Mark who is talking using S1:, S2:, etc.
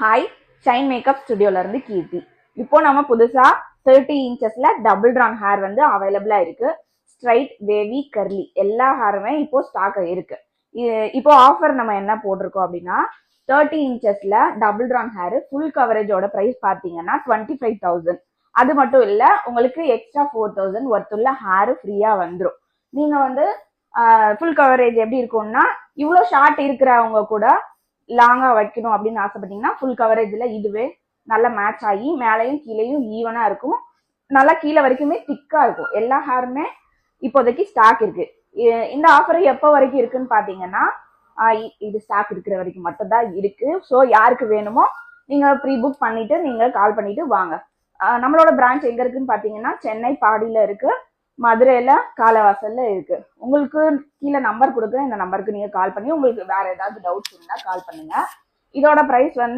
S1: Hi, shine makeup ஸ்டுடியோல இருந்து கீர்த்தி. இப்போ நம்ம புதுசா 30 இன்ச்சஸ்ல டபுள் ட்ரான் ஹேர் வந்து அவைலபிளா இருக்கு. ஸ்ட்ரைட், வேவி, கர்லி எல்லா ஹேருமே இப்போ ஸ்டாக் இருக்கு. இப்போ ஆஃபர் நம்ம என்ன போட்டிருக்கோம் அப்படின்னா 30 இன்ச்சஸ்ல டபுள் ட்ரான் ஹேர் ஃபுல் கவரேஜோட பிரைஸ் பார்த்தீங்கன்னா 25,000. அது மட்டும் இல்ல, உங்களுக்கு எக்ஸ்ட்ரா 4,000 ஒர்த் உள்ள ஹேர் ஃப்ரீயா வந்துடும். நீங்க வந்து ஃபுல் கவரேஜ் எப்படி இருக்கும்னா, இவ்வளோ ஷார்ட் இருக்கிறவங்க கூட லாங்கா வைக்கணும் அப்படின்னு ஆசைப்பட்டீங்கன்னா ஃபுல் கவரேஜ்ல இதுவே நல்லா மேட்ச் ஆகி மேலையும் கீழேயும் ஈவனா இருக்கும். நல்லா கீழே வரைக்குமே திக்கா இருக்கும். எல்லா ஹேருமே இப்போதைக்கு ஸ்டாக் இருக்கு. இந்த ஆஃபர் எப்போ வரைக்கும் இருக்குன்னு பாத்தீங்கன்னா இது ஸ்டாக் இருக்கிற வரைக்கும் மட்டும்தான் இருக்கு. ஸோ யாருக்கு வேணுமோ நீங்க ப்ரீ புக் பண்ணிட்டு நீங்க கால் பண்ணிட்டு வாங்க. நம்மளோட பிரான்ச் எங்க இருக்குன்னு பாத்தீங்கன்னா சென்னை பாடியில இருக்கு, மதுரையில காலவாசல்ல இருக்கு. உங்களுக்கு கீழே நம்பர் கொடுக்குறேன், இந்த நம்பருக்கு நீங்க கால் பண்ணி உங்களுக்கு வேற ஏதாவது டவுட்ஸ் இருந்தா கால் பண்ணுங்க. இதோட பிரைஸ் வந்து